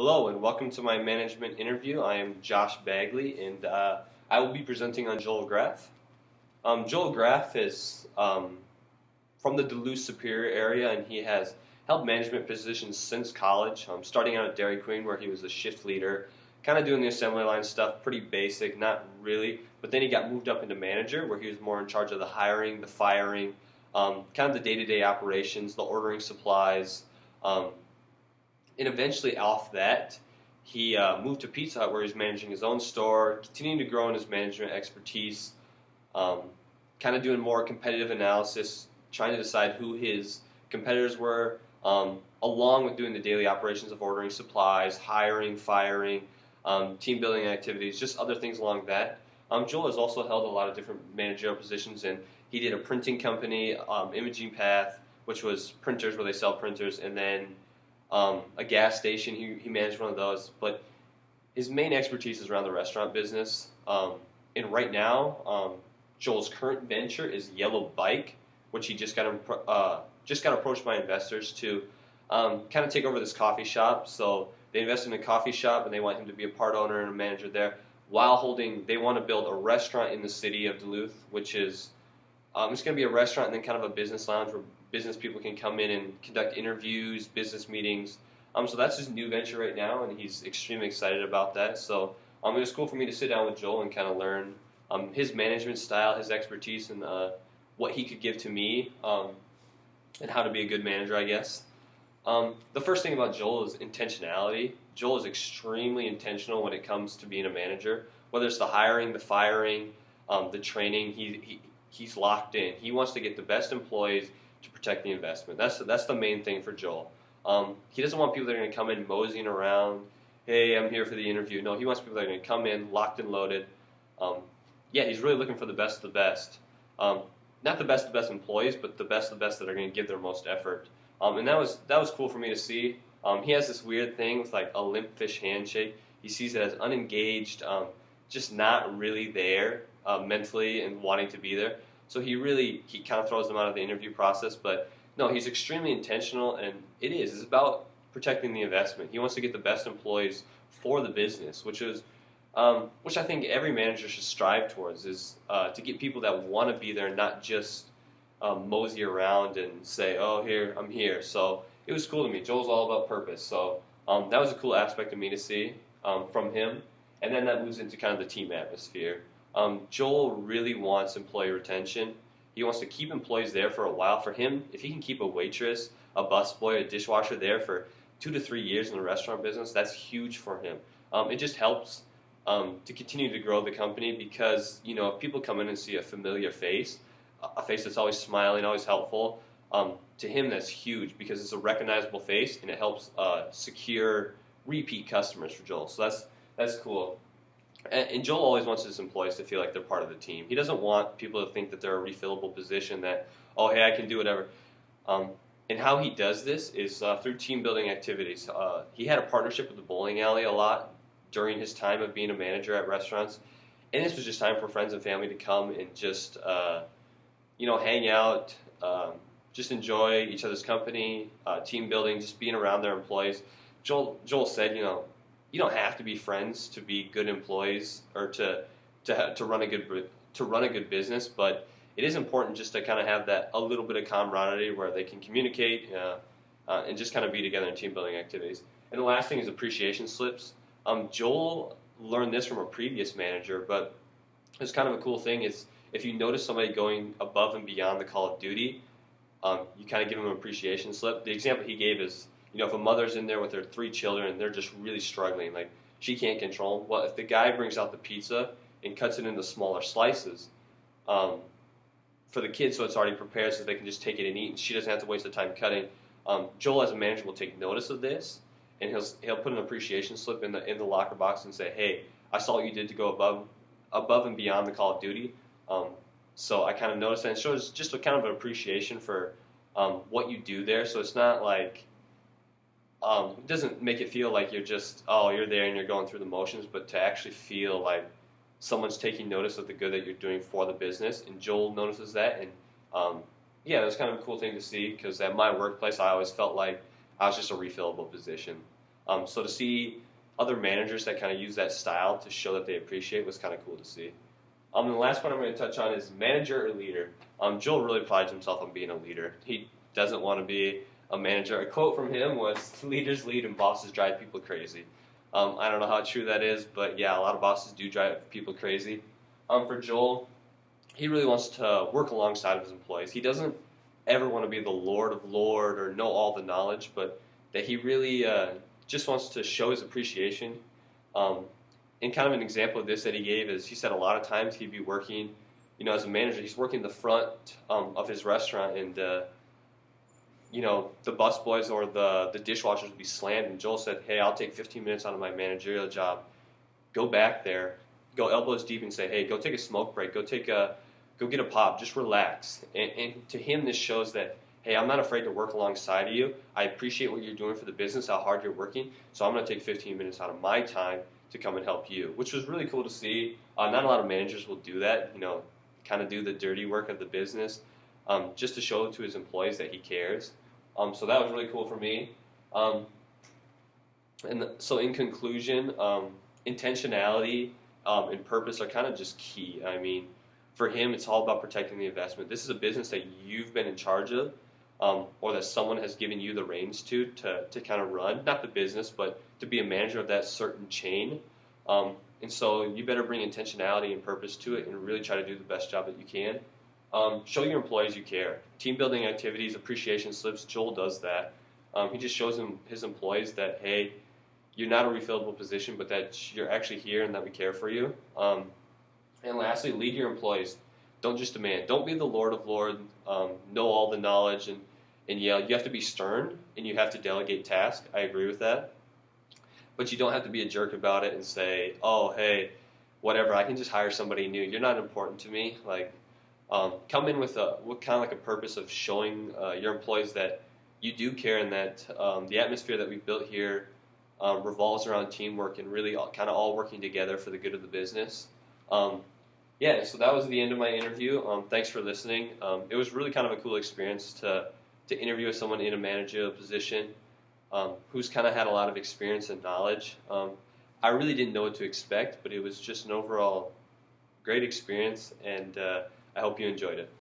Hello and welcome to my management interview. I am Josh Bagley and I will be presenting on Joel Graff. Joel Graff is from the Duluth Superior area and he has held management positions since college, starting out at Dairy Queen where he was a shift leader, kind of doing the assembly line stuff, pretty basic, not really, but then he got moved up into manager where he was more in charge of the hiring, the firing, kind of the day-to-day operations, the ordering supplies, and eventually off that, he moved to Pizza Hut where he was managing his own store, continuing to grow in his management expertise, kind of doing more competitive analysis, trying to decide who his competitors were, along with doing the daily operations of ordering supplies, hiring, firing, team building activities, just other things along that. Joel has also held a lot of different managerial positions, and he did a printing company, Imaging Path, which was printers where they sell printers, and then a gas station. He managed one of those, but his main expertise is around the restaurant business. And right now, Joel's current venture is Yellow Bike, which he just got approached by investors to kind of take over this coffee shop. So they invested in a coffee shop, and they want him to be a part owner and a manager there. They want to build a restaurant in the city of Duluth, which is it's going to be a restaurant and then kind of a business lounge where business people can come in and conduct interviews, business meetings. So that's his new venture right now, and he's extremely excited about that. So it was cool for me to sit down with Joel and kind of learn his management style, his expertise, and what he could give to me, and how to be a good manager, I guess. The first thing about Joel is intentionality. Joel is extremely intentional when it comes to being a manager, whether it's the hiring, the firing, the training. He's locked in. He wants to get the best employees to protect the investment. That's the main thing for Joel. He doesn't want people that are going to come in moseying around. Hey, I'm here for the interview. No, he wants people that are going to come in locked and loaded. He's really looking for the best of the best. Not the best of the best employees, but the best of the best that are going to give their most effort. And that was cool for me to see. He has this weird thing with like a limp fish handshake. He sees it as unengaged, just not really there mentally and wanting to be there. So he kind of throws them out of the interview process. But no, he's extremely intentional, and it's about protecting the investment. He wants to get the best employees for the business, which I think every manager should strive towards, is to get people that want to be there, not just mosey around and say, oh, I'm here. So it was cool to me. Joel's all about purpose. So that was a cool aspect of me to see from him. And then that moves into kind of the team atmosphere. Joel really wants employee retention. He wants to keep employees there for a while. For him, if he can keep a waitress, a busboy, a dishwasher there for 2 to 3 years in the restaurant business, that's huge for him. It just helps to continue to grow the company because, if people come in and see a familiar face, a face that's always smiling, always helpful, to him that's huge because it's a recognizable face and it helps secure repeat customers for Joel. So that's cool. And Joel always wants his employees to feel like they're part of the team. He doesn't want people to think that they're a refillable position, that, oh, hey, I can do whatever. And how he does this is through team building activities. He had a partnership with the bowling alley a lot during his time of being a manager at restaurants. And this was just time for friends and family to come and just, hang out, just enjoy each other's company, team building, just being around their employees. Joel said, you don't have to be friends to be good employees or to run a good business, but it is important just to kind of have that a little bit of camaraderie where they can communicate and just kind of be together in team building activities. And the last thing is appreciation slips. Joel learned this from a previous manager, but it's kind of a cool thing is if you notice somebody going above and beyond the call of duty, you kind of give them an appreciation slip. The example he gave is, if a mother's in there with their 3 children and they're just really struggling, like she can't control them, well, if the guy brings out the pizza and cuts it into smaller slices for the kids so it's already prepared so they can just take it and eat and she doesn't have to waste the time cutting, Joel as a manager will take notice of this and he'll put an appreciation slip in the locker box and say, hey, I saw what you did to go above and beyond the call of duty. So I kind of noticed that. It shows just a kind of an appreciation for what you do there. So it's not like, it doesn't make it feel like you're just, you're there and you're going through the motions, but to actually feel like someone's taking notice of the good that you're doing for the business. And Joel notices that. And it was kind of a cool thing to see because at my workplace, I always felt like I was just a refillable position. So to see other managers that kind of use that style to show that they appreciate was kind of cool to see. And the last one I'm going to touch on is manager or leader. Joel really prides himself on being a leader. He doesn't want to be a manager. A quote from him was, "Leaders lead and bosses drive people crazy." I don't know how true that is, but yeah, a lot of bosses do drive people crazy. For Joel, he really wants to work alongside of his employees. He doesn't ever want to be the Lord of Lord or know all the knowledge, but that he really just wants to show his appreciation. And kind of an example of this that he gave is he said a lot of times he'd be working, as a manager, he's working the front of his restaurant, and the busboys or the dishwashers would be slammed. And Joel said, "Hey, I'll take 15 minutes out of my managerial job. Go back there, go elbows deep, and say, hey, go take a smoke break. Go get a pop. Just relax." And to him, this shows that, hey, I'm not afraid to work alongside of you. I appreciate what you're doing for the business, how hard you're working. So I'm going to take 15 minutes out of my time to come and help you, which was really cool to see. Not a lot of managers will do that, kind of do the dirty work of the business, just to show to his employees that he cares. So that was really cool for me. So in conclusion, intentionality and purpose are kind of just key. I mean, for him, it's all about protecting the investment. This is a business that you've been in charge of, or that someone has given you the reins to kind of run, not the business, but to be a manager of that certain chain. And so you better bring intentionality and purpose to it and really try to do the best job that you can. Show your employees you care. Team building activities, appreciation slips, Joel does that. He just shows his employees that, hey, you're not a refillable position, but that you're actually here and that we care for you. And lastly, lead your employees. Don't just demand. Don't be the Lord of Lords, know all the knowledge, and yell. You have to be stern, and you have to delegate tasks. I agree with that. But you don't have to be a jerk about it and say, oh, hey, whatever, I can just hire somebody new. You're not important to me. Come in with kind of a purpose of showing your employees that you do care, and that the atmosphere that we've built here revolves around teamwork and really kind of all working together for the good of the business. So that was the end of my interview. Thanks for listening. It was really kind of a cool experience to interview with someone in a managerial position who's kind of had a lot of experience and knowledge. I really didn't know what to expect, but it was just an overall great experience, and I hope you enjoyed it.